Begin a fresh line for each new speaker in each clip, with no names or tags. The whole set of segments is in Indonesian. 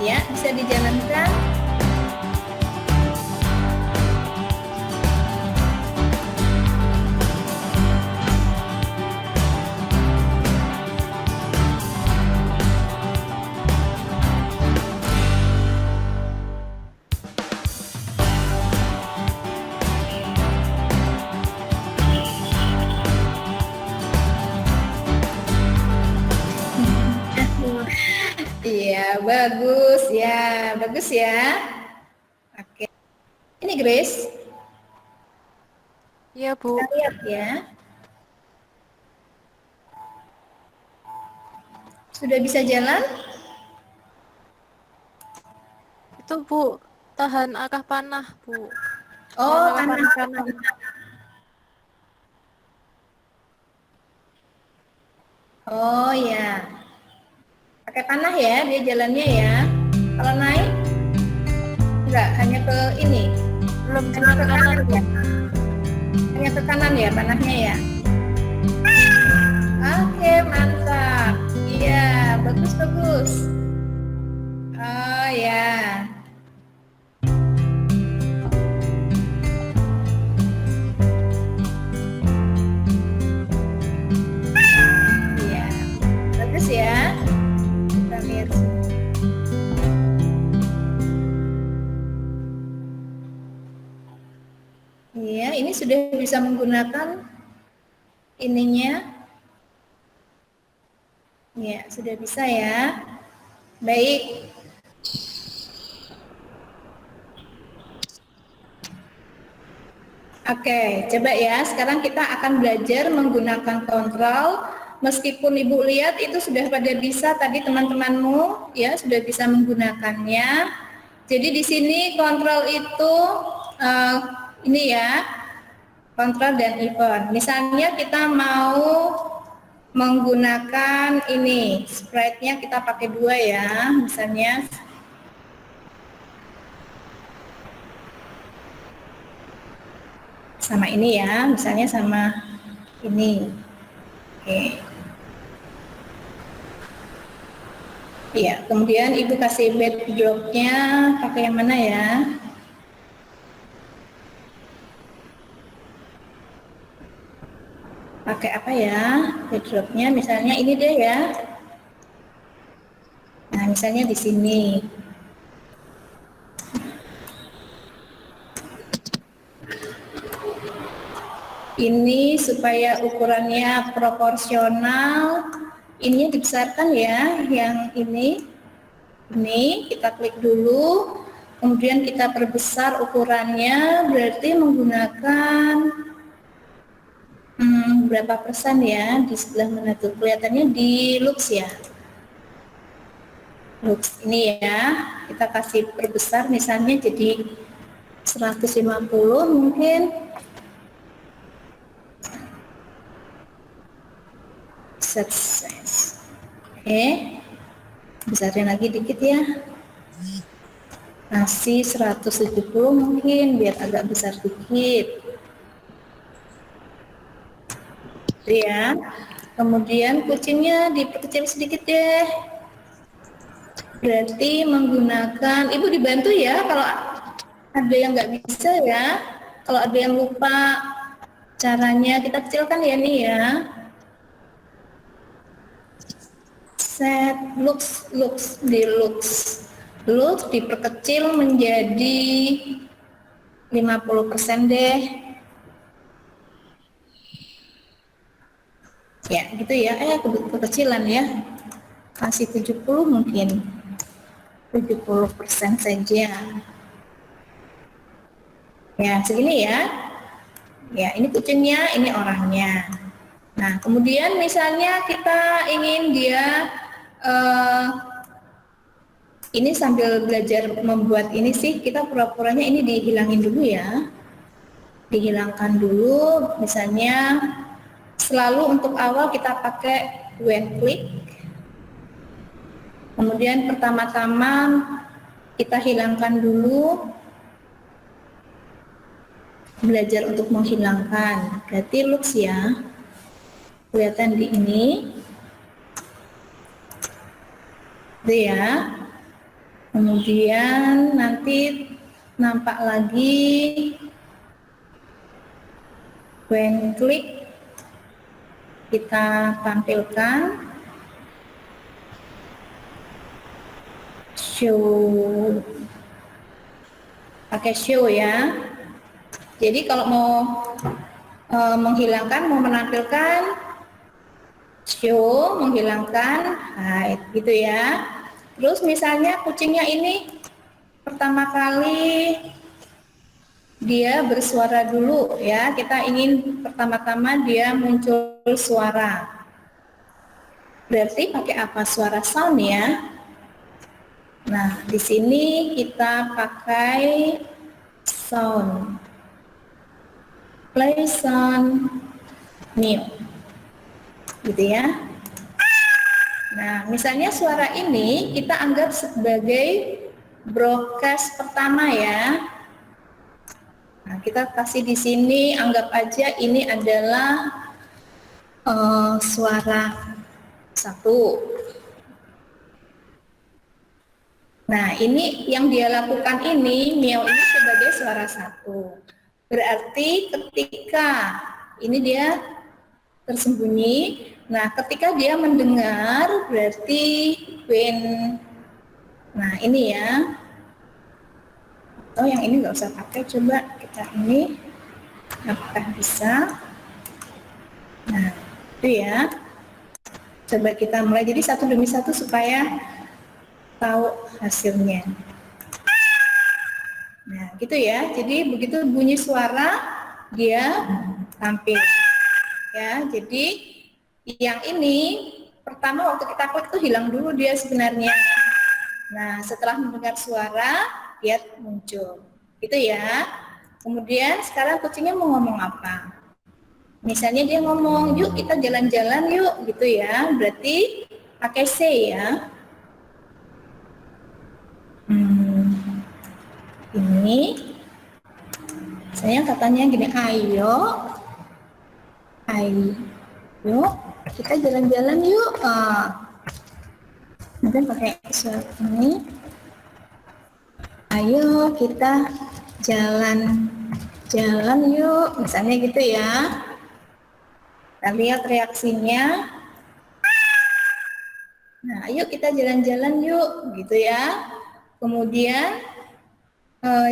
Ya, bisa dijalankan. Iya, bagus ya. Oke, ini Grace.
Iya, Bu.
Kita lihat ya. Sudah bisa jalan?
Itu, Bu, tahan akah panah, Bu. Yang
Oh,
akah panah kanan.
Oh ya, pakai panah ya dia jalannya ya. Kalau naik enggak, hanya ke ini,
Belum
hanya
jalan
ke
kanan,
kanan
Bu.
ya, hanya ke kanan ya panahnya ya. Oke, mantap. Iya, bagus. Oh ya. Iya, bagus ya. Kita lihat. Iya, ini sudah bisa menggunakan ininya. Ya, sudah bisa ya. Baik. Oke, coba ya. Sekarang kita akan belajar menggunakan kontrol. Meskipun Ibu lihat itu sudah pada bisa tadi teman-temanmu ya sudah bisa menggunakannya. Jadi di sini kontrol itu ini ya, kontrol dan event. Misalnya kita mau menggunakan ini, sprite-nya kita pakai 2 ya, misalnya sama ini ya, misalnya sama ini. Oke. Iya, kemudian Ibu kasih backdrop-nya pakai yang mana ya? Pakai apa ya? Backdrop-nya misalnya ini deh ya. Nah, misalnya di sini. Ini supaya ukurannya proporsional. Ini dibesarkan ya, yang ini. Ini kita klik dulu. Kemudian kita perbesar ukurannya, berarti menggunakan berapa persen ya? Di sebelah mana tuh? Kelihatannya di Lux ya. Lux ini ya, kita kasih perbesar misalnya jadi 150 mungkin. Set size. Oke. Besarin lagi dikit ya. Kasih 170 mungkin biar agak besar dikit. Ya. Kemudian kucingnya diperkecil sedikit deh. Berarti menggunakan, Ibu dibantu ya kalau ada yang nggak bisa ya. Kalau ada yang lupa caranya, kita kecilkan ya nih ya. Set lux diperkecil menjadi 50% deh. Ya, gitu ya. Kekecilan ya. Kasih 70 mungkin. 70% saja. Ya, segini ya. Ya, ini kucingnya, ini orangnya. Nah, kemudian misalnya kita ingin dia ini sambil belajar membuat ini sih, kita pura-puranya ini dihilangin dulu ya. Dihilangkan dulu, misalnya selalu untuk awal kita pakai when click. Kemudian pertama-tama kita hilangkan dulu, belajar untuk menghilangkan. Berarti lux ya, kelihatan di ini. Itu ya. Kemudian nanti nampak lagi when click, kita tampilkan show, pakai show ya. Jadi kalau mau menghilangkan, mau menampilkan show, menghilangkan hide gitu ya. Terus misalnya kucingnya ini pertama kali dia bersuara dulu ya, kita ingin pertama-tama dia muncul suara. Berarti pakai apa? Suara sound ya. Nah, di sini kita pakai sound. Play sound new. Gitu ya. Nah, misalnya suara ini kita anggap sebagai broadcast pertama ya. Nah, kita kasih di sini, anggap aja ini adalah suara 1. Nah, ini yang dia lakukan ini, miau ini sebagai suara 1. Berarti ketika ini dia tersembunyi, nah ketika dia mendengar berarti when, nah ini ya, oh yang ini nggak usah pakai, coba kita ini apakah bisa. Nah itu ya, coba kita mulai, jadi satu demi satu supaya tahu hasilnya. Nah gitu ya, jadi begitu bunyi suara dia tampil ya. Jadi yang ini pertama waktu kita klik itu hilang dulu dia sebenarnya. Nah setelah mendengar suara dia muncul gitu ya. Kemudian sekarang kucingnya mau ngomong apa, misalnya dia ngomong yuk kita jalan-jalan yuk gitu ya, berarti pakai say ya. Ini saya katanya gini, ayo kita jalan-jalan yuk. Mungkin pakai suara ini, ayo kita jalan-jalan yuk, misalnya gitu ya. Kita lihat reaksinya. Nah, ayo kita jalan-jalan yuk, gitu ya. Kemudian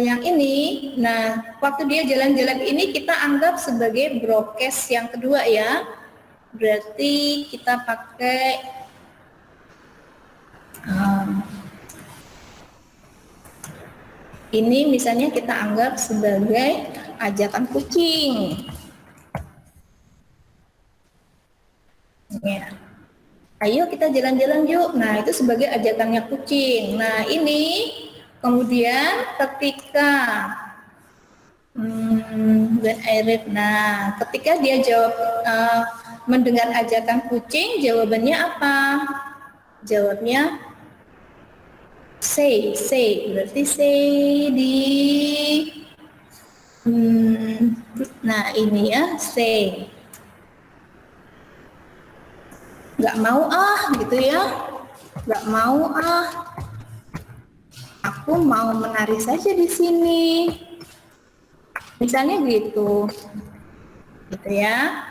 yang ini, nah waktu dia jalan-jalan ini kita anggap sebagai broadcast yang kedua ya. Berarti kita pakai ini misalnya kita anggap sebagai ajakan kucing. Ya. Ayo kita jalan-jalan yuk. Nah itu sebagai ajakannya kucing. Nah ini kemudian ketika when I read, nah ketika dia jawab mendengar ajakan kucing, jawabannya apa? Jawabnya say, berarti say di nah ini ya, say. Nggak mau gitu ya, nggak mau aku mau menari saja di sini, misalnya gitu ya.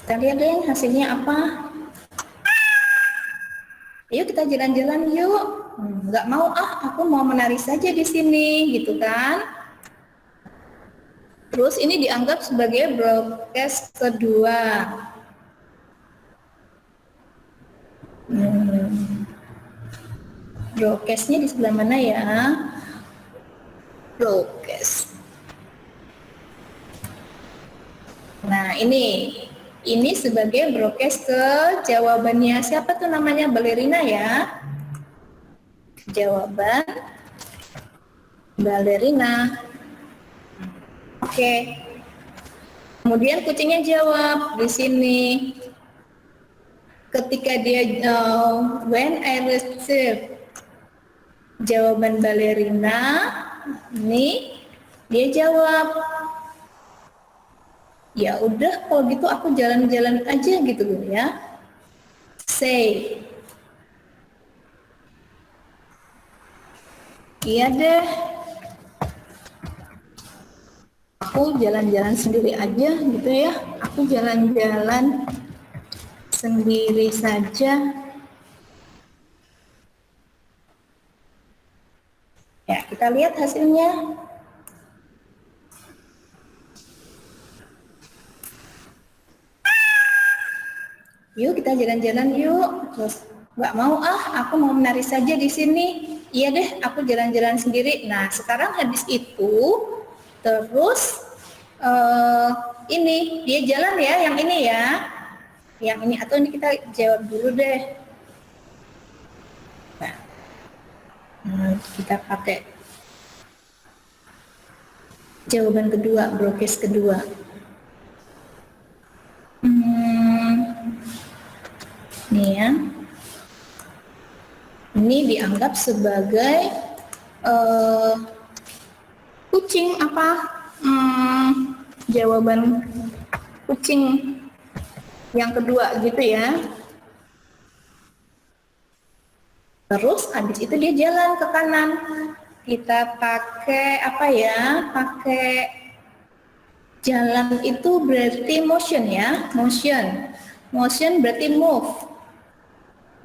Kita lihat deh hasilnya apa. Ayo kita jalan-jalan yuk. Nggak mau aku mau menari saja di sini, gitu kan. Terus ini dianggap sebagai broadcast kedua. Broadcastnya di sebelah mana ya? Broadcast. Nah ini sebagai broadcast ke jawabannya siapa tuh namanya, balerina ya. Jawaban balerina. Oke. Kemudian kucingnya jawab di sini. Ketika dia when I receive jawaban balerina, ini dia jawab, ya udah kalau gitu aku jalan-jalan aja gitu ya. Say. Iya deh. Aku jalan-jalan sendiri aja gitu ya. Aku jalan-jalan sendiri saja. Ya, kita lihat hasilnya. Yuk kita jalan-jalan yuk. Terus nggak mau aku mau menari saja di sini. Iya deh, aku jalan-jalan sendiri. Nah sekarang habis itu, terus ini dia jalan ya, yang ini ya, yang ini atau ini kita jawab dulu deh. Nah, kita pakai jawaban kedua, broadcast kedua. Nih ya. Ini dianggap sebagai kucing apa? Jawaban kucing yang kedua gitu ya. Terus habis itu dia jalan ke kanan. Kita pakai apa ya? Pakai jalan itu berarti motion ya, motion. Motion berarti move.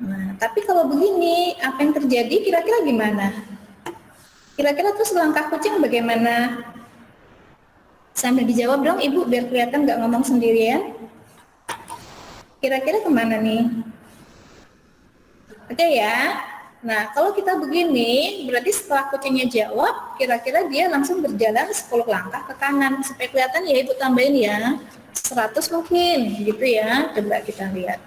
Nah, tapi kalau begini, apa yang terjadi kira-kira gimana? Kira-kira terus langkah kucing bagaimana? Sambil dijawab dong Ibu, biar kelihatan nggak ngomong sendirian. Kira-kira kemana nih? Oke ya. Nah, kalau kita begini, berarti setelah kucingnya jawab, kira-kira dia langsung berjalan 10 langkah ke kanan. Supaya kelihatan ya Ibu tambahin ya. 100 mungkin, gitu ya. Coba kita lihat.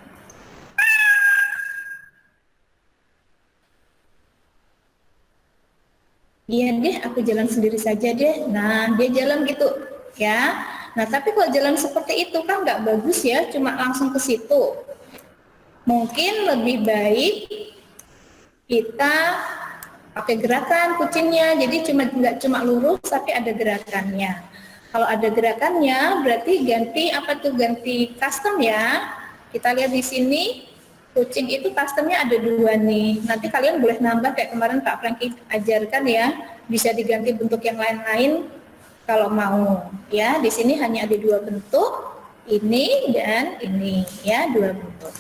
Iya deh, aku jalan sendiri saja deh. Nah, dia jalan gitu, ya. Nah, tapi kalau jalan seperti itu kan nggak bagus ya, cuma langsung ke situ. Mungkin lebih baik kita pakai gerakan kucingnya, jadi nggak cuma lurus, tapi ada gerakannya. Kalau ada gerakannya, berarti ganti apa tuh? Ganti custom ya. Kita lihat di sini. Kucing itu customnya ada 2 nih. Nanti kalian boleh nambah kayak kemarin Pak Franky ajarkan ya. Bisa diganti bentuk yang lain-lain kalau mau. Ya, di sini hanya ada 2 bentuk, ini dan ini ya, 2 bentuk.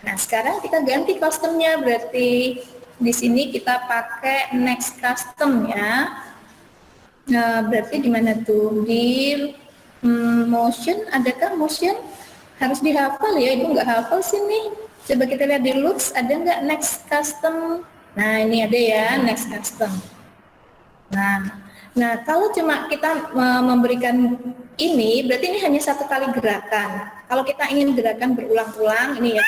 Nah, sekarang kita ganti customnya, berarti di sini kita pakai next custom ya. Nah, berarti di mana tuh? Di motion, adakah motion? Harus dihafal ya, Ibu nggak hafal sini. Coba kita lihat di looks, ada nggak next custom? Nah, ini ada ya, next custom. Nah, kalau cuma kita memberikan ini, berarti ini hanya 1 kali gerakan. Kalau kita ingin gerakan berulang-ulang, ini ya.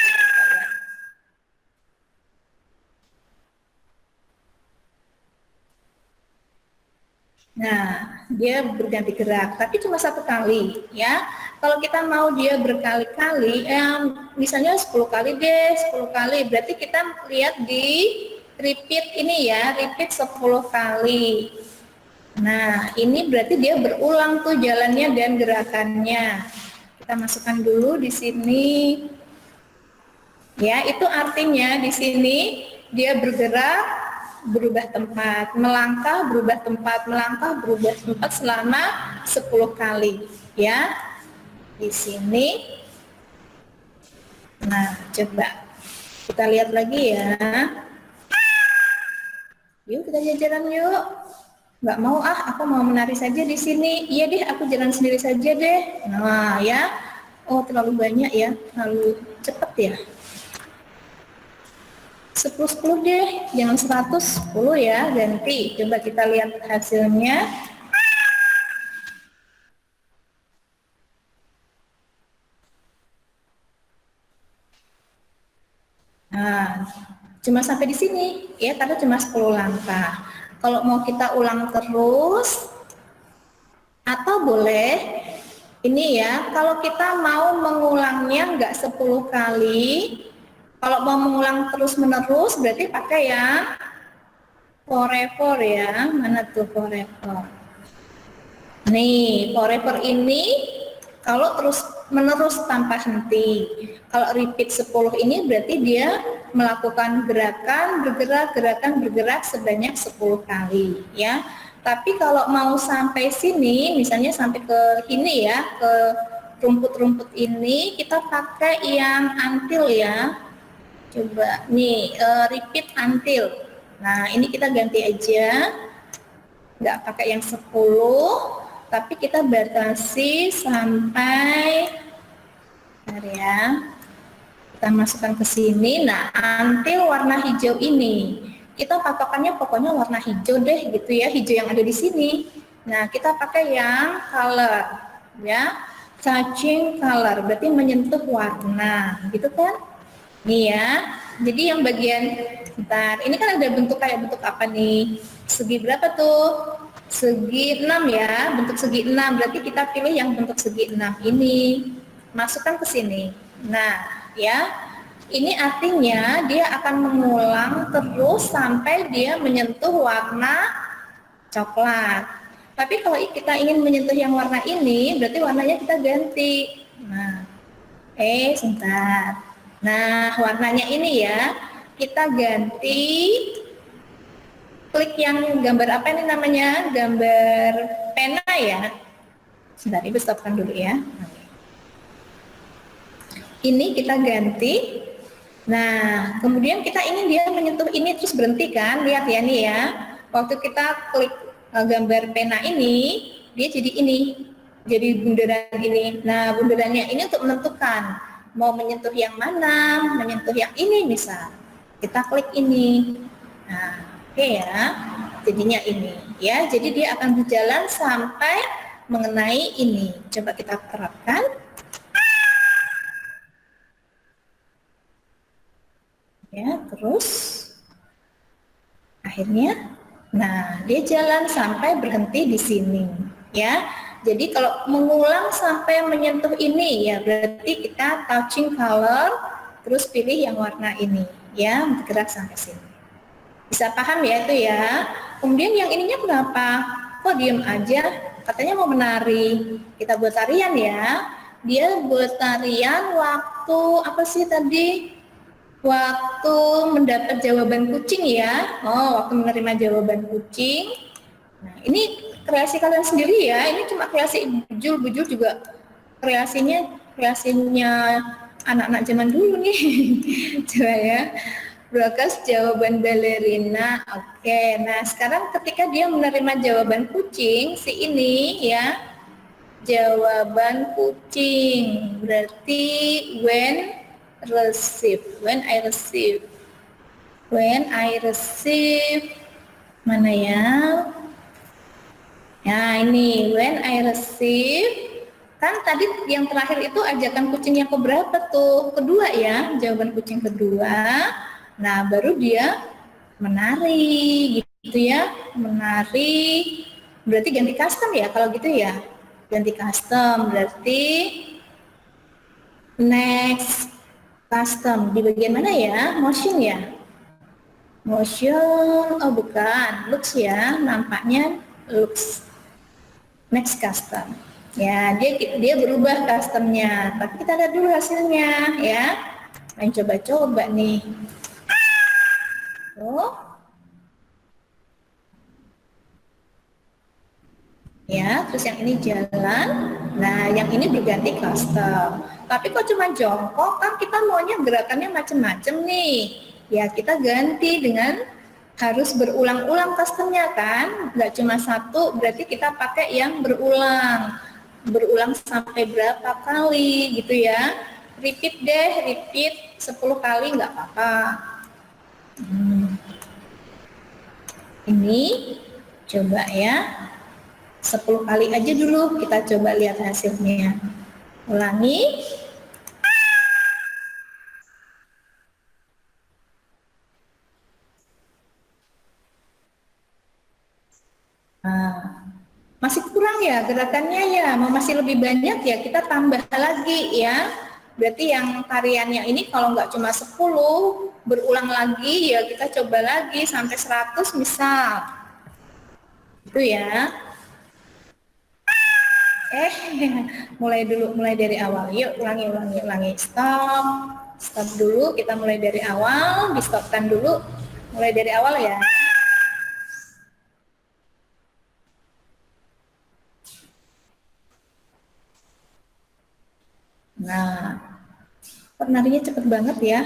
Nah, dia berganti gerak, tapi cuma 1 kali ya. Kalau kita mau dia berkali-kali, misalnya 10 kali deh, 10 kali, berarti kita lihat di repeat ini ya, repeat 10 kali. Nah, ini berarti dia berulang tuh jalannya dan gerakannya. Kita masukkan dulu di sini. Ya, itu artinya di sini dia bergerak, berubah tempat, melangkah, berubah tempat, melangkah, berubah tempat selama 10 kali. Ya, di sini. Nah, coba kita lihat lagi ya. Yuk kita jalan yuk. Nggak mau aku mau menari saja di sini. Iya deh, aku jalan sendiri saja deh. Nah ya, oh terlalu banyak ya, terlalu cepat ya. 10-10 deh, jangan 100, 10 ya, ganti. Coba kita lihat hasilnya. Nah, cuma sampai di sini ya, karena cuma 10 langkah. Kalau mau kita ulang terus, atau boleh ini ya, kalau kita mau mengulangnya nggak 10 kali, kalau mau mengulang terus-menerus berarti pakai yang forever ya. Mana tuh forever? Nih, forever ini kalau terus menerus tanpa henti. Kalau repeat 10 ini berarti dia melakukan gerakan bergerak sebanyak 10 kali ya. Tapi kalau mau sampai sini, misalnya sampai ke ini ya, ke rumput-rumput ini, kita pakai yang until ya. Coba nih, repeat until. Nah, ini kita ganti aja. Nggak pakai yang 10, tapi kita batasi sampai, bentar ya, kita masukkan ke sini. Nah, until warna hijau ini, kita patokannya pokoknya warna hijau deh gitu ya, hijau yang ada di sini. Nah, kita pakai yang color ya, touching color, berarti menyentuh warna, gitu kan? Nih ya, jadi yang bagian, bentar, ini kan ada bentuk kayak bentuk apa nih? Segi berapa tuh? Segi 6 ya, bentuk segi 6, berarti kita pilih yang bentuk segi 6 ini, masukkan ke sini. Nah, ya, ini artinya dia akan mengulang terus sampai dia menyentuh warna coklat. Tapi kalau kita ingin menyentuh yang warna ini, berarti warnanya kita ganti. Nah, sebentar. Nah, warnanya ini ya, kita ganti, klik yang gambar apa ini namanya, gambar pena ya. Sebentar, Ibu stopkan dulu ya. Ini kita ganti. Nah, kemudian kita ingin dia menyentuh ini terus berhenti kan, lihat ya nih ya. Waktu kita klik gambar pena ini, dia jadi ini, jadi bundaran ini. Nah, bundarannya ini untuk menentukan mau menyentuh yang mana, menyentuh yang ini misal. Kita klik ini. Nah, oke ya. Jadinya ini ya. Jadi dia akan berjalan sampai mengenai ini. Coba kita terapkan. Ya, terus akhirnya nah, dia jalan sampai berhenti di sini ya. Jadi kalau mengulang sampai menyentuh ini ya berarti kita touching color, terus pilih yang warna ini ya, bergerak sampai sini. Bisa paham ya itu ya. Kemudian yang ininya kenapa? Kok diem aja? Katanya mau menari. Kita buat tarian ya. Dia buat tarian waktu apa sih tadi? Waktu mendapat jawaban kucing ya. Oh, waktu menerima jawaban kucing. Nah, ini kreasi kalian sendiri ya. Ini cuma kreasi Bujul juga kreasinya anak-anak zaman dulu nih. Coba ya. Broadcast jawaban balerina. Oke. Nah, sekarang ketika dia menerima jawaban kucing, si ini ya. Jawaban kucing. Berarti when I receive mana ya? Ya ini when I receive, kan tadi yang terakhir itu ajakan kucing yang keberapa tuh? Kedua ya, jawaban kucing kedua. Nah baru dia menari gitu ya, menari. Berarti ganti custom ya kalau gitu ya, ganti custom berarti next. Custom di bagian mana ya? Motion ya? Motion, oh bukan, looks ya, nampaknya looks. Next custom. Ya, dia berubah customnya. Tapi kita lihat dulu hasilnya ya. Main coba-coba nih. Tuh. Ya, terus yang ini jalan. Nah, yang ini berganti custom. Tapi kok cuma jongkok, kan kita maunya gerakannya macam-macam nih. Ya, kita ganti dengan harus berulang-ulang customnya kan. Nggak cuma satu, berarti kita pakai yang berulang. Berulang sampai berapa kali gitu ya. Repeat deh, repeat 10 kali nggak apa-apa. Ini coba ya. 10 kali aja dulu kita coba lihat hasilnya. Ulangi. Nah, masih kurang ya gerakannya ya, masih lebih banyak ya kita tambah lagi ya. Berarti yang tariannya ini kalau nggak cuma 10, berulang lagi ya kita coba lagi sampai 100 misal. Itu ya. Eh, mulai dulu, mulai dari awal. Yuk, ulangi. Stop. Stop dulu, kita mulai dari awal, di stopkan dulu. Mulai dari awal ya. Nah, narinya cepet banget ya.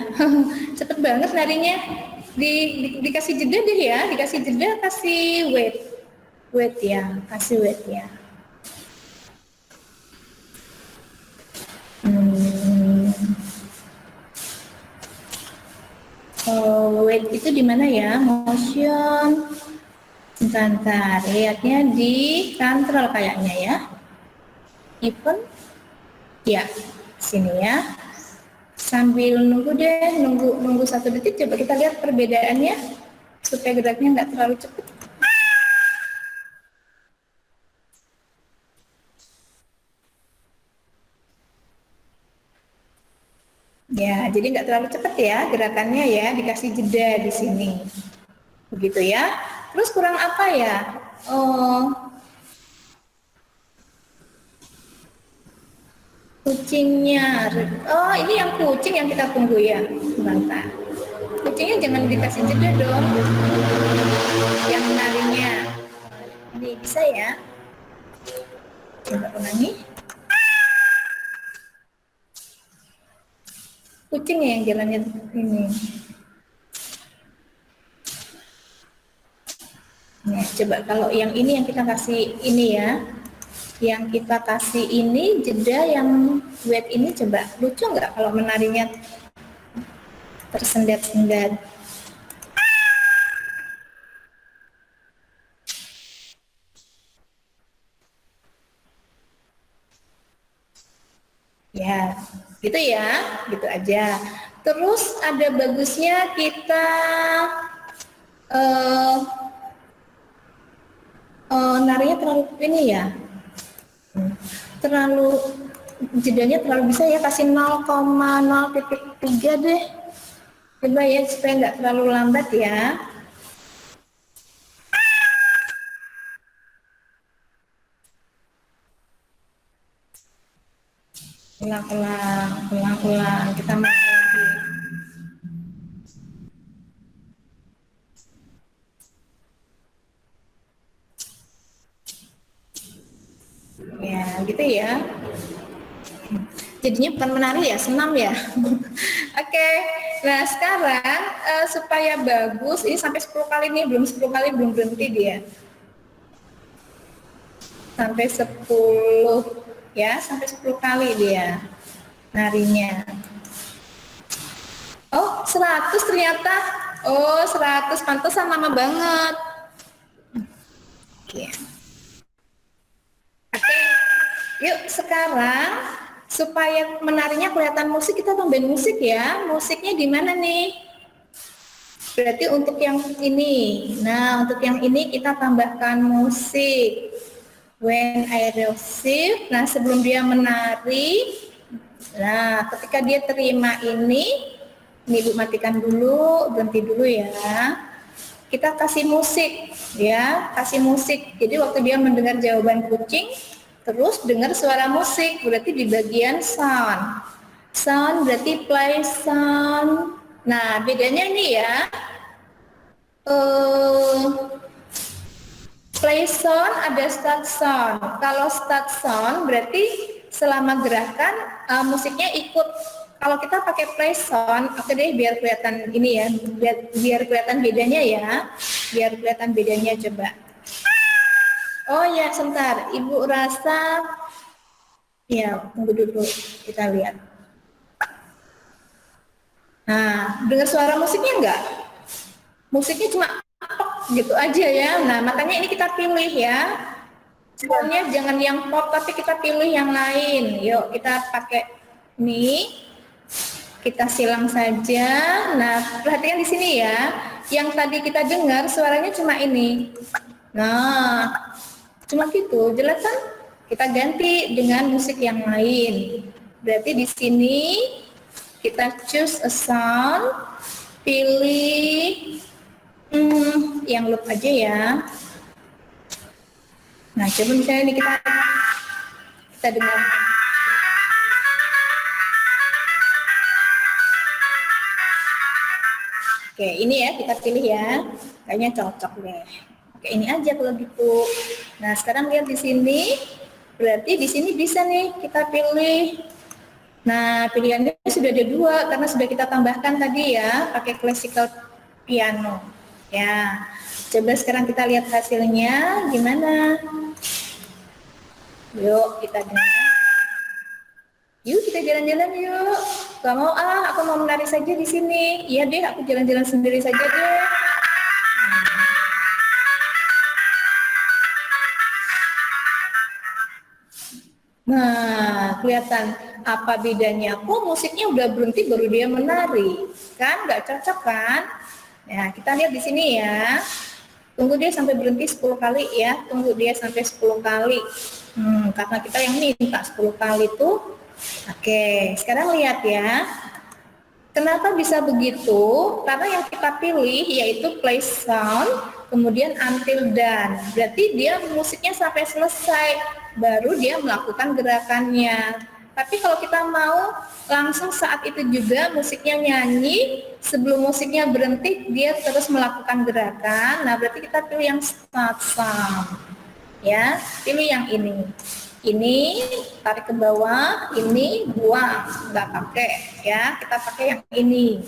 Cepet banget narinya. Dikasih jeda deh ya, dikasih jeda, kasih wait. Wait ya, kasih wait ya. Wait itu di mana ya? Motion. Sebentar, lihatnya di control kayaknya ya. Even, ya, sini ya. Sambil nunggu deh, nunggu 1 detik. Coba kita lihat perbedaannya supaya geraknya nggak terlalu cepat. Ya, jadi nggak terlalu cepat ya gerakannya ya, dikasih jeda di sini. Begitu ya. Terus kurang apa ya? Oh, kucingnya. Oh, ini yang kucing yang kita tunggu ya. Sebentar. Kucingnya jangan dikasih jeda dong. Yang menarinya. Ini bisa ya. Coba ulangi. Kucingnya yang jalannya ini. Nah, coba kalau yang ini yang kita kasih ini ya. Yang kita kasih ini jeda yang wet ini coba lucu nggak kalau menarinya tersendat-sendat. Ya, gitu ya, gitu aja. Terus ada bagusnya kita narinya terlalu ini ya, terlalu jedanya terlalu bisa ya, kasih 0,0,3 deh. Coba ya supaya nggak terlalu lambat ya. Ulang-ulang kita mulai lagi. Ya, gitu ya. Jadinya bukan menari ya, senam ya. Oke, nah sekarang supaya bagus, ini sampai 10 kali nih, belum 10 kali, belum berhenti dia. Sampai 10, ya, sampai 10 kali dia narinya. Oh, 100 ternyata. Oh, 100, pantesan lama banget. Oke. Oke, yuk sekarang supaya menarinya kelihatan musik, kita tambahin musik ya. Musiknya di mana nih? Berarti untuk yang ini. Nah, untuk yang ini kita tambahkan musik. When I receive, nah sebelum dia menari, nah ketika dia terima ini Ibu matikan dulu, berhenti dulu ya. Kita kasih musik, ya, kasih musik. Jadi waktu dia mendengar jawaban kucing, terus dengar suara musik, berarti di bagian sound. Sound berarti play sound. Nah, bedanya ini ya. Play sound ada start sound. Kalau start sound berarti selama gerakan musiknya ikut. Kalau kita pakai play sound, oke deh biar kelihatan ini ya, biar kelihatan bedanya ya. Biar kelihatan bedanya coba. Oh ya, sebentar. Ibu rasa ya, tunggu dulu kita lihat. Nah, dengar suara musiknya enggak? Musiknya cuma gitu aja ya. Nah, makanya ini kita pilih ya. Soalnya jangan yang pop, tapi kita pilih yang lain. Yuk, kita pakai ini. Kita silang saja. Nah, perhatikan di sini ya. Yang tadi kita dengar suaranya cuma ini. Nah, cuma gitu. Jelas kan? Kita ganti dengan musik yang lain. Berarti di sini kita choose a sound. Pilih yang loop aja ya. Nah, coba misalnya ini kita Kita dengar. Oke, ini ya kita pilih ya. Kayaknya cocok deh. Oke, ini aja kalau gitu. Nah, sekarang lihat di sini. Berarti di sini bisa nih kita pilih. Nah, pilihannya sudah ada dua karena sudah kita tambahkan tadi ya, pakai classical piano. Ya, coba sekarang kita lihat hasilnya gimana. Yuk, kita dengar. Yuk, kita jalan-jalan yuk. Gak mau aku mau menari saja di sini. Iya deh, aku jalan-jalan sendiri saja deh. Nah, kelihatan apa bedanya? Kok musiknya udah berhenti baru dia menari? Kan nggak cocok kan? Nah, kita lihat di sini ya. Tunggu dia sampai berhenti 10 kali ya. Tunggu dia sampai 10 kali. Karena kita yang minta 10 kali tuh. Oke, sekarang lihat ya. Kenapa bisa begitu? Karena yang kita pilih yaitu play sound, kemudian until done. Berarti dia musiknya sampai selesai, baru dia melakukan gerakannya. Tapi kalau kita mau langsung saat itu juga musiknya nyanyi, sebelum musiknya berhenti dia terus melakukan gerakan. Nah, berarti kita pilih yang start sound. Ya, pilih yang ini. Ini tarik ke bawah, ini buang, nggak pakai ya, kita pakai yang ini.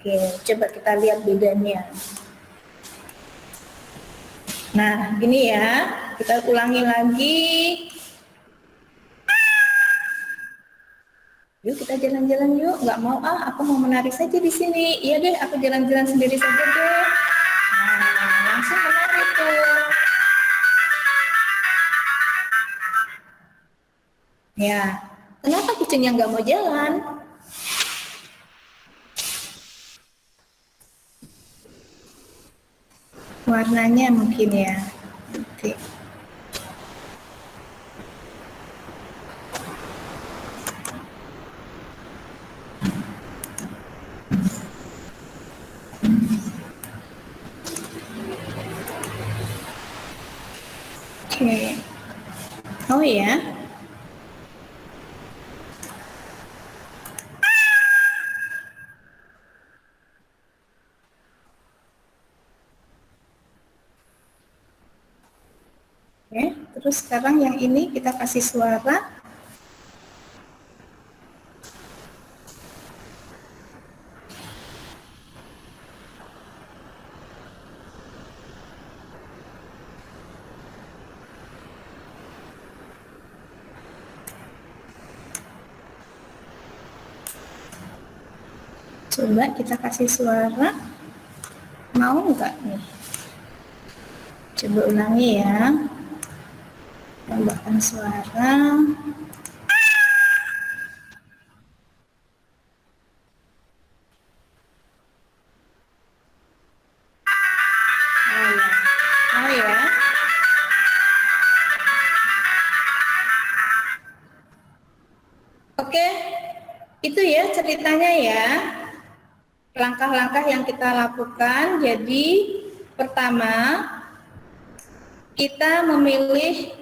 Oke, coba kita lihat bedanya. Nah, gini ya, kita ulangi lagi. Yuk kita jalan-jalan yuk, nggak mau aku mau menari saja di sini. Iya deh, aku jalan-jalan sendiri saja deh. Nah, langsung menari tuh. Ya, kenapa kucingnya nggak mau jalan? Warnanya mungkin ya. Oke. Oke. Oh ya. Oke, terus sekarang yang ini kita kasih suara. Coba kita kasih suara. Mau nggak nih? Coba ulangi ya. Tambahkan suara. Oh ya. Oke, itu ya ceritanya ya. Langkah-langkah yang kita lakukan. Jadi pertama kita memilih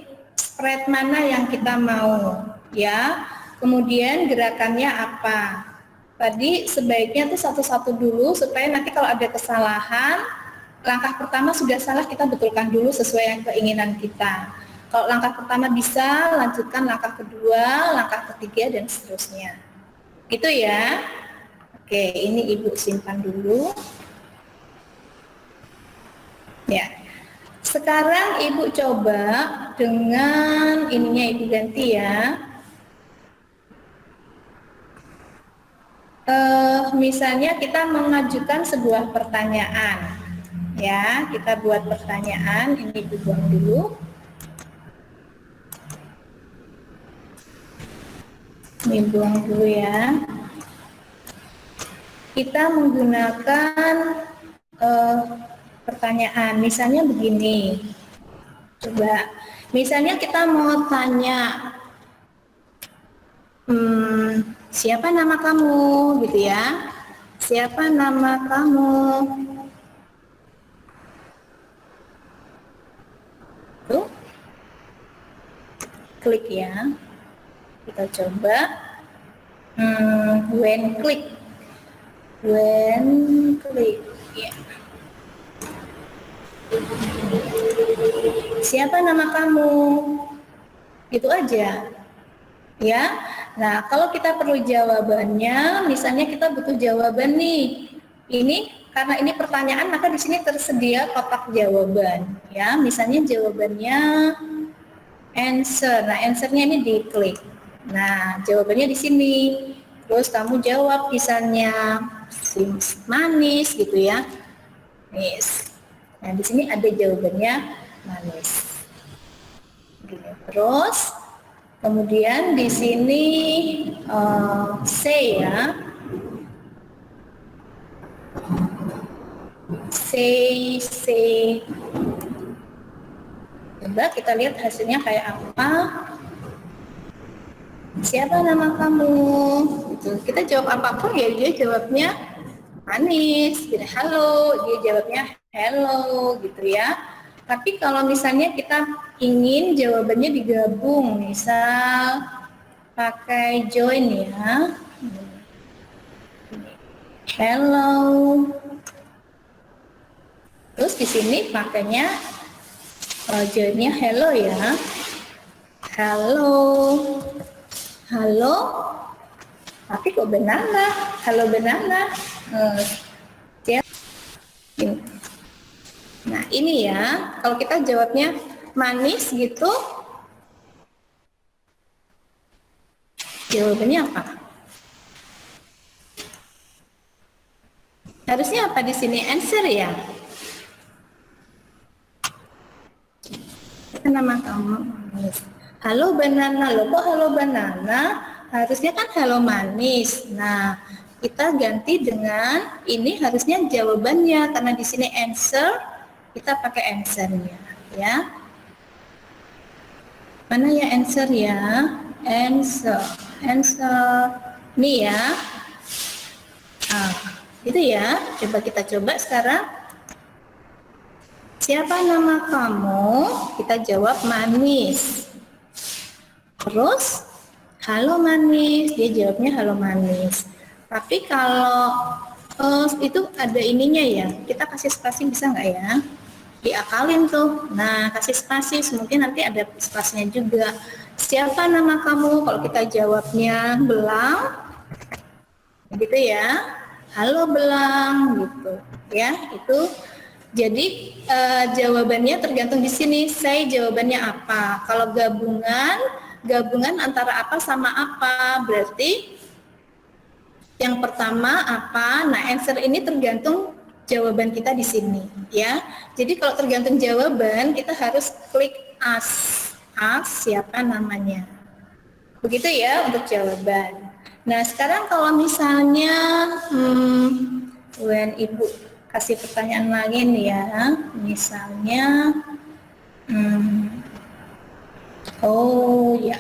spread mana yang kita mau ya. Kemudian gerakannya apa? Tadi sebaiknya tuh satu-satu dulu supaya nanti kalau ada kesalahan, langkah pertama sudah salah kita betulkan dulu sesuai yang keinginan kita. Kalau langkah pertama bisa, lanjutkan langkah kedua, langkah ketiga dan seterusnya. Gitu ya. Oke, ini Ibu simpan dulu. Ya. Sekarang Ibu coba dengan ininya Ibu ganti ya. Misalnya kita mengajukan sebuah pertanyaan. Ya, kita buat pertanyaan, ini Ibu buang dulu. Ini buang dulu ya. Kita menggunakan pertanyaan, misalnya begini. Coba, misalnya kita mau tanya, siapa nama kamu, gitu ya? Siapa nama kamu? Tuh, klik ya. Kita coba. When click. When click. Ya. Siapa nama kamu? Itu aja. Ya. Nah, kalau kita perlu jawabannya, misalnya kita butuh jawaban nih. Ini karena ini pertanyaan, maka di sini tersedia kotak jawaban. Ya, misalnya jawabannya answer. Nah, answernya ini diklik. Nah, jawabannya di sini. Terus kamu jawab misalnya manis gitu ya. Manis. Nah, di sini ada jawabannya manis. Terus kemudian di sini say ya. Say. Coba kita lihat hasilnya kayak apa. Siapa nama kamu? Gitu. Kita jawab apapun ya dia jawabnya manis. Gitu. Halo, dia jawabnya hello gitu ya. Tapi kalau misalnya kita ingin jawabannya digabung, misal pakai join ya. Hello. Terus di sini pakainya joinnya hello ya. Halo. Halo. Tapi kok banana? Halo banana. Nah, ini ya. Kalau kita jawabnya manis gitu, jawabannya apa? Harusnya apa di sini? Answer ya. Nama kamu manis. Halo banana. Loh kok halo banana? Harusnya kan halo manis. Nah, kita ganti dengan ini harusnya jawabannya karena di sini answer, kita pakai answernya ya. Mana ya answer ya? Answer. Nih ya. Nah, itu ya. Coba kita coba sekarang. Siapa nama kamu? Kita jawab manis. Terus, halo manis. Dia jawabnya halo manis. Tapi kalau itu ada ininya ya, kita kasih spasi bisa nggak ya? Diakalin tuh. Nah, kasih spasi, mungkin nanti ada spasinya juga. Siapa nama kamu? Kalau kita jawabnya Belang, gitu ya. Halo Belang, gitu ya. Itu jadi jawabannya tergantung di sini. Saya jawabannya apa? Kalau gabungan antara apa sama apa, berarti yang pertama apa? Nah, answer ini tergantung jawaban kita di sini, ya. Jadi kalau tergantung jawaban, kita harus klik ask siapa namanya. Begitu ya untuk jawaban. Nah, sekarang kalau misalnya when Ibu kasih pertanyaan lagi nih ya, misalnya oh ya,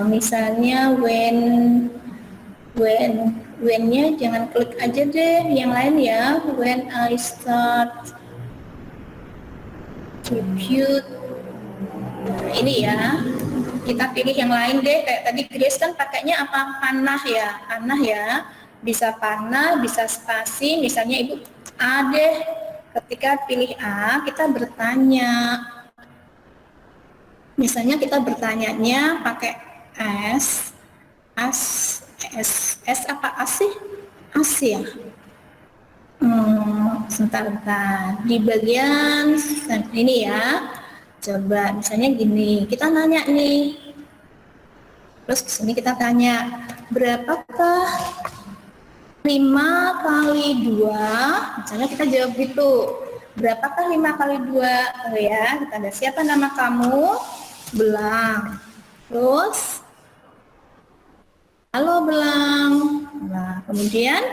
misalnya when-nya jangan klik aja deh, yang lain ya. When I start compute, nah, ini ya, kita pilih yang lain deh. Kayak tadi Grace kan pakainya apa? Panah ya. Bisa panah, bisa spasi, misalnya Ibu A deh. Ketika pilih A, kita bertanya. Misalnya kita bertanyanya pakai S apa A sih? A sih ya? Sebentar. Di bagian ini ya, coba misalnya gini, kita nanya nih. Terus di sini kita tanya, berapakah 5 kali 2, misalnya kita jawab gitu, berapakah 5 kali 2, ya, kita ada siapa nama kamu? Belang. Terus, halo Belang. Nah, kemudian,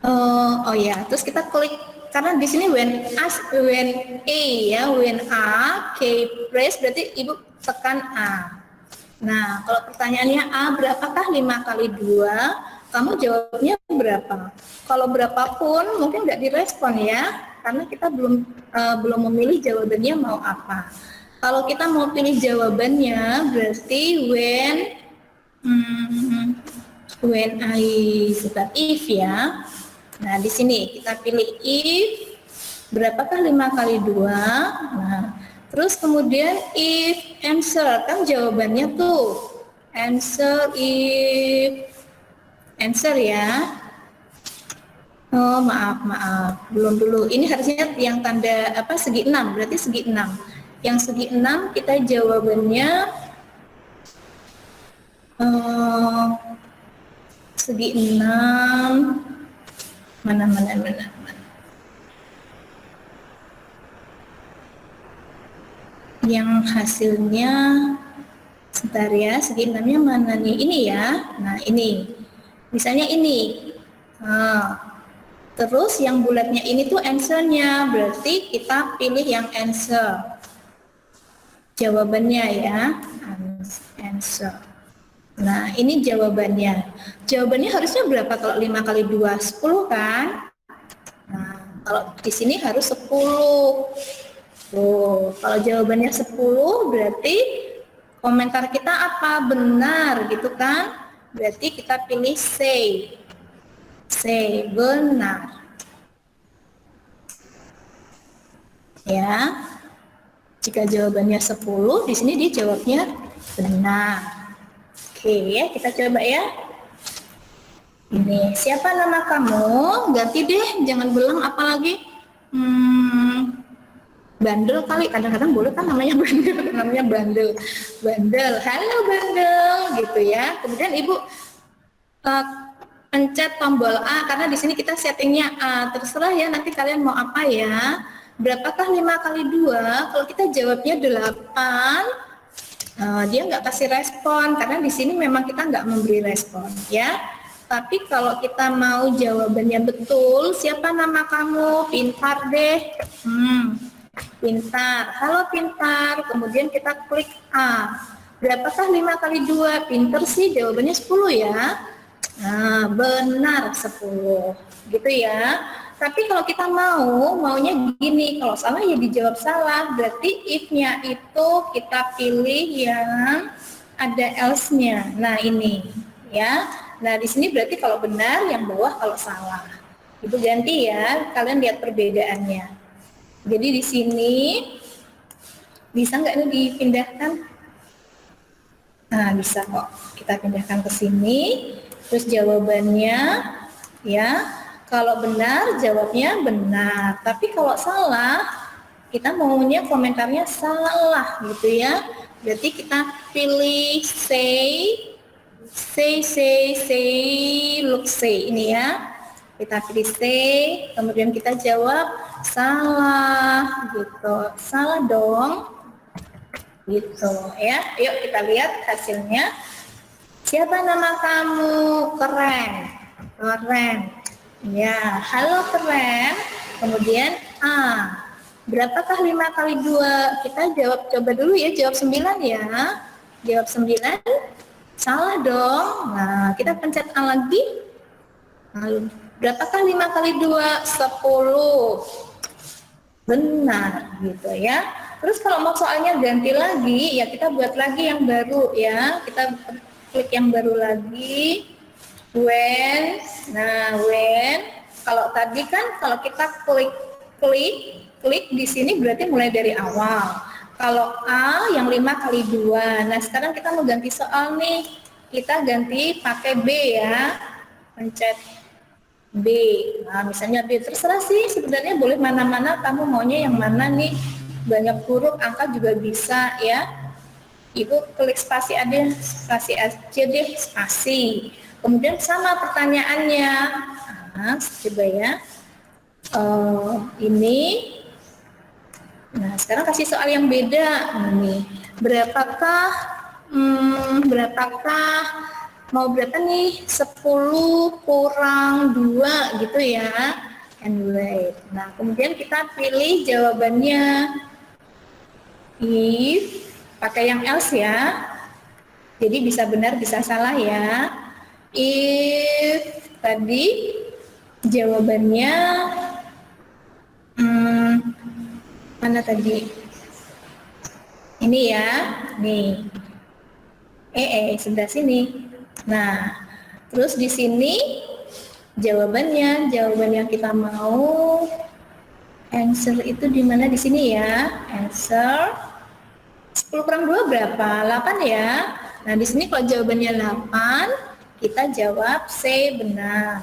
oh ya, terus kita klik, karena di sini when A ya, when A, key press, berarti Ibu tekan A. Nah, kalau pertanyaannya A, berapakah 5 kali 2? Kamu jawabnya berapa? Kalau berapapun mungkin nggak direspon ya. karena kita belum memilih jawabannya mau apa. Kalau kita mau pilih jawabannya berarti when I sebut if ya. Nah, di sini kita pilih if berapakah 5 kali 2? Nah, terus kemudian if answer, kan jawabannya tuh answer ya. Oh, maaf, belum dulu. Ini harusnya yang tanda apa segi 6, berarti segi 6. Yang segi 6 kita jawabannya segi 6 mana. Yang hasilnya sebentar ya, segi 6-nya mana nih? Ini ya. Nah, ini. Misalnya ini. Terus yang bulatnya ini tuh answer-nya, berarti kita pilih yang answer. Jawabannya ya, answer. Nah, ini jawabannya. Jawabannya harusnya berapa kalau 5 kali 2? 10 kan? Nah, kalau di sini harus 10. Tuh, kalau jawabannya 10 berarti komentar kita apa? Benar gitu kan? Berarti kita pilih say. Say, benar. Ya. Jika jawabannya 10, di sini dia jawabnya benar. Oke, ya, kita coba ya. Ini, siapa nama kamu? Ganti deh, jangan belang apalagi. Bandel kali, kadang-kadang boleh kan namanya bandel. Bandel, halo bandel, gitu ya. Kemudian ibu pencet tombol A karena di sini kita settingnya A. Terserah ya, nanti kalian mau apa ya. Berapakah 5 kali 2? Kalau kita jawabnya 8, dia nggak kasih respon karena di sini memang kita nggak memberi respon ya. Tapi kalau kita mau jawabannya betul, siapa nama kamu? Pintar deh. Pintar. Halo pintar. Kemudian kita klik A. Berapakah 5 kali 2? Pintar sih, jawabannya 10 ya. Nah, benar 10. Gitu ya. Tapi kalau kita maunya gini, kalau salah ya dijawab salah. Berarti if-nya itu kita pilih yang ada else-nya. Nah, ini ya. Nah, di sini berarti kalau benar, yang bawah kalau salah. Ibu ganti ya, kalian lihat perbedaannya. Jadi di sini bisa nggak ini dipindahkan? Nah, bisa kok. Kita pindahkan ke sini. Terus jawabannya ya, kalau benar jawabnya benar. Tapi kalau salah, kita maunya komentarnya salah gitu ya. Berarti kita pilih look say ini ya. Kita pilih say, kemudian kita jawab salah gitu. Salah dong. Gitu ya. Yuk kita lihat hasilnya. Siapa nama kamu? Keren. Ya, halo keren. Kemudian A. Berapakah 5 kali 2? Kita jawab, coba dulu ya, jawab 9 ya. Jawab 9. Salah dong. Nah, kita pencet A lagi. Lalu, berapakah 5 kali 2? 10. Benar, gitu ya. Terus kalau mau soalnya ganti lagi, ya kita buat lagi yang baru ya. Kita klik yang baru lagi. When, kalau tadi kan kalau kita klik di sini berarti mulai dari awal. Kalau A yang 5 kali 2. Nah, sekarang kita mau ganti soal nih. Kita ganti pakai B ya. Pencet B. Nah, misalnya B, terserah sih sebenarnya, boleh mana-mana, kamu maunya yang mana nih. Banyak huruf, angka juga bisa ya. Ibu klik spasi aja deh, spasi. Kemudian sama pertanyaannya. Nah, coba ya. Ini. Nah, sekarang kasih soal yang beda. Ini. Berapakah mau berapa nih? 10 kurang 2 gitu ya. And wait. Nah, kemudian kita pilih jawabannya. If, pakai yang else ya. Jadi bisa benar, bisa salah ya. If tadi jawabannya Mana tadi? Ini ya, nih. Sebelah sini. Nah, terus di sini jawaban yang kita mau answer itu di mana? Di sini ya. Answer 10 kurang 2 berapa? 8 ya. Nah, di sini kalau jawabannya 8, kita jawab C benar.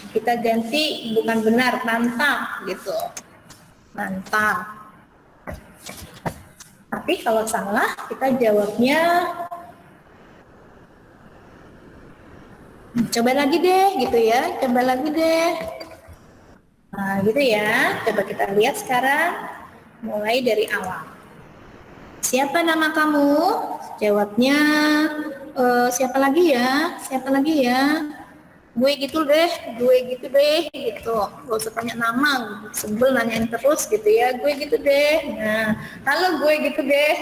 Kita ganti bukan benar, mantap gitu. Mantap. Tapi kalau salah, kita jawabnya coba lagi deh gitu ya, coba lagi deh. Nah, gitu ya. Coba kita lihat sekarang mulai dari awal. Siapa nama kamu? Jawabnya siapa lagi ya? Siapa lagi ya? Gue gitu deh gitu. Gak usah tanya nama, sebel nanyain terus gitu ya. Gue gitu deh. Nah, halo gue gitu deh.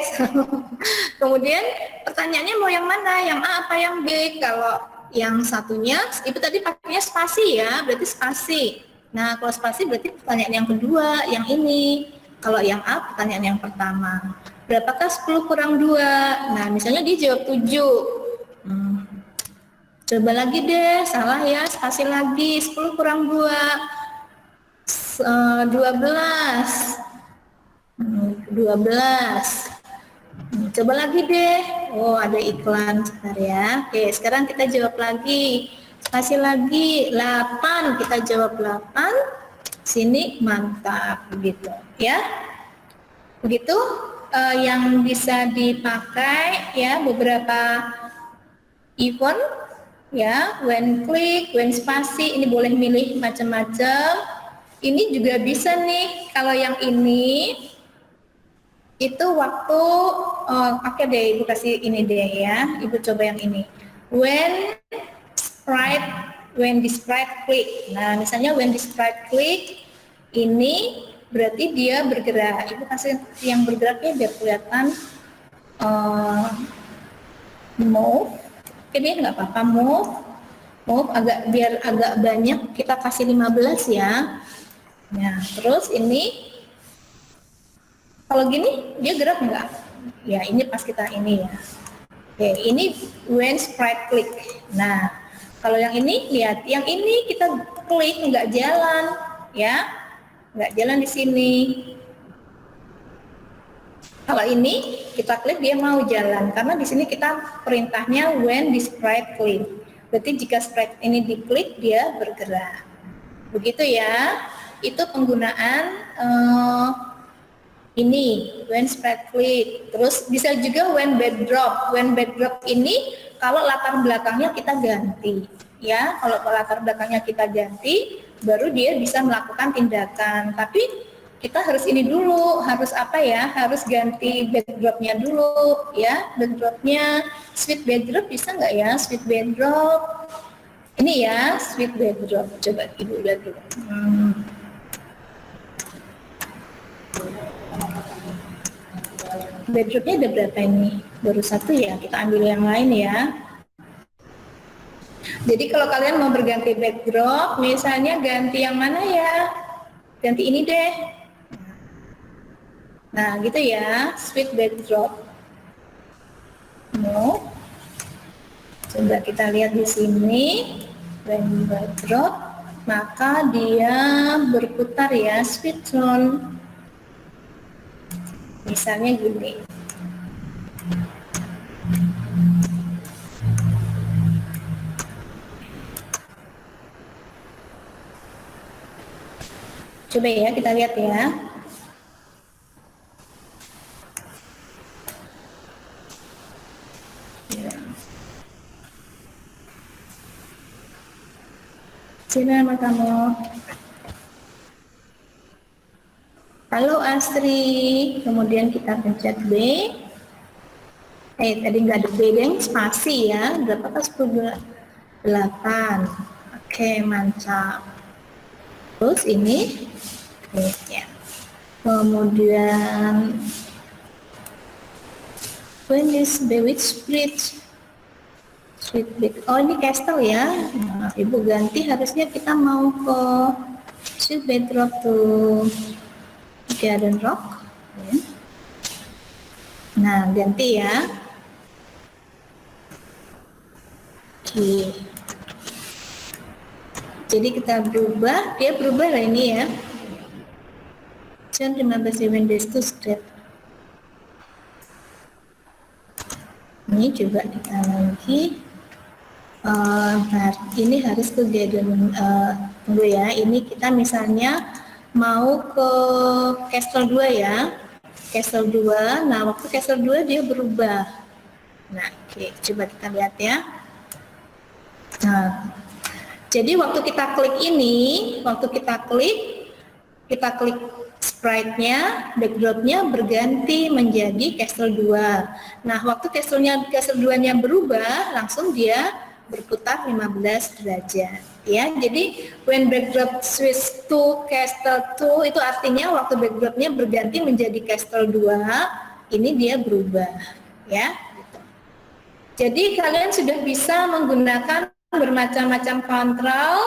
Kemudian pertanyaannya mau yang mana? Yang A apa yang B? Kalau yang satunya itu tadi pakainya spasi ya, berarti spasi. Nah, kalau spasi berarti pertanyaan yang kedua, yang ini. Kalau yang A pertanyaan yang pertama. Berapakah 10 kurang 2? Nah, misalnya dia jawab 7. Coba lagi deh, salah ya, spasi lagi. 10 kurang 2. 12. 12. Coba lagi deh. Oh, ada iklan sebentar ya. Oke, sekarang kita jawab lagi. Spasi lagi. 8. Kita jawab 8. Sini mantap begitu ya. Begitu yang bisa dipakai ya, beberapa event ya, when click, when spasi, ini boleh milih macam-macam. Ini juga bisa nih, kalau yang ini itu waktu oke deh, Ibu kasih ini deh ya, Ibu coba yang ini. When the sprite click. Nah, misalnya when the sprite click ini berarti dia bergerak. Ibu kasih yang bergeraknya biar kelihatan move. Oke deh, nggak apa-apa, move biar agak banyak, kita kasih 15 ya. Nah, terus ini kalau gini dia gerak nggak? Ya, ini pas kita ini ya. Oke, ini when sprite click. Nah, kalau yang ini lihat, yang ini kita klik nggak jalan ya, nggak jalan di sini. Kalau ini kita klik dia mau jalan, karena di sini kita perintahnya when the sprite click. Berarti jika sprite ini diklik dia bergerak. Begitu ya. Itu penggunaan ini when sprite click. Terus bisa juga when backdrop. When backdrop ini kalau latar belakangnya kita ganti. Ya, kalau latar belakangnya kita ganti, baru dia bisa melakukan tindakan. Tapi kita harus ini dulu, harus apa ya, harus ganti backdropnya dulu ya, backdropnya sweet backdrop bisa nggak ya, sweet backdrop ini ya, sweet backdrop, coba Ibu lihat dulu. Backdropnya ada berapa ini? Baru satu ya, kita ambil yang lain ya. Jadi kalau kalian mau berganti backdrop, misalnya ganti yang mana ya, ganti ini deh. Nah, gitu ya, sweet backdrop. No. Coba kita lihat di sini, when backdrop, maka dia berputar ya, sweet tone. Misalnya gini. Coba ya, kita lihat ya. Siapa nama kamu? Halo Astri. Kemudian kita pencet B. Tadi nggak ada B, yang spasi ya. Berapakah 10? 8. Oke, mantap. Terus ini, ya. Kemudian when is bewitched bridge? Sweet bridge. Oh, ini castle ya. Nah, Ibu ganti, harusnya kita mau ke Should be drop to garden rock. Ya. Nah, ganti ya. Oke. Jadi kita berubah, dia berubah lah ini ya. John 15 days to script. Ini coba kita lagi. Nah, ini harus ke garden. Tunggu ya, ini kita misalnya mau ke castle 2 ya. Castle 2, nah waktu castle 2 dia berubah. Nah, oke, coba kita lihat ya. Nah, jadi waktu kita klik ini, waktu kita klik sprite-nya, background-nya berganti menjadi castle 2. Nah, waktu castle 2-nya berubah, langsung dia berputar 15 derajat. Ya, jadi when backdrop switch to castle 2 itu artinya waktu backdropnya berganti menjadi castle 2, ini dia berubah, ya. Gitu. Jadi kalian sudah bisa menggunakan bermacam-macam kontrol,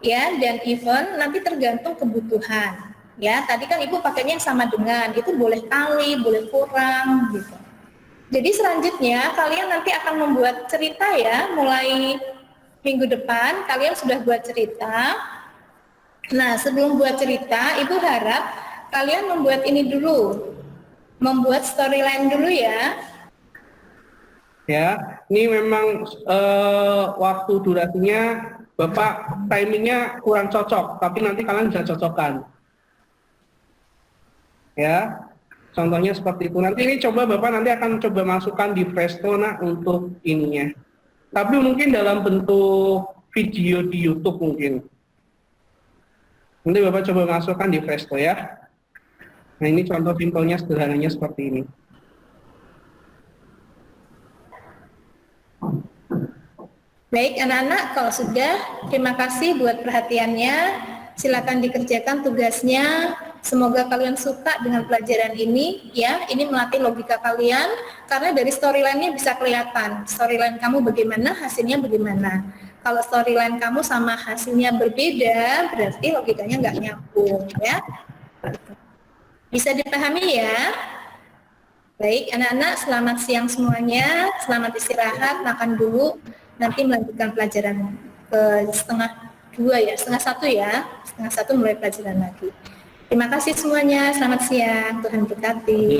ya, dan event nanti tergantung kebutuhan. Ya, tadi kan Ibu pakainya yang sama dengan, itu boleh kali, boleh kurang, gitu. Jadi selanjutnya kalian nanti akan membuat cerita ya, mulai minggu depan kalian sudah buat cerita. Nah, sebelum buat cerita, Ibu harap kalian membuat ini dulu. Membuat storyline dulu ya.
Ya, ini memang waktu durasinya Bapak timingnya kurang cocok, tapi nanti kalian bisa cocokkan. Ya, contohnya seperti itu. Nanti ini coba Bapak nanti akan coba masukkan di Presto untuk ininya. Tapi mungkin dalam bentuk video di YouTube mungkin. Nanti Bapak coba masukkan di Presto ya. Nah, ini contoh simpelnya sederhananya seperti ini.
Baik anak-anak, kalau sudah, terima kasih buat perhatiannya. Silakan dikerjakan tugasnya. Semoga kalian suka dengan pelajaran ini, ya. Ini melatih logika kalian, karena dari storyline-nya bisa kelihatan. Storyline kamu bagaimana, hasilnya bagaimana. Kalau storyline kamu sama hasilnya berbeda, berarti logikanya nggak nyambung, ya. Bisa dipahami ya? Baik, anak-anak, selamat siang semuanya. Selamat istirahat, makan dulu. Nanti melanjutkan pelajaran ke setengah 2 ya, setengah 1 ya. Setengah 1 mulai pelajaran lagi. Terima kasih semuanya. Selamat siang. Tuhan berkati.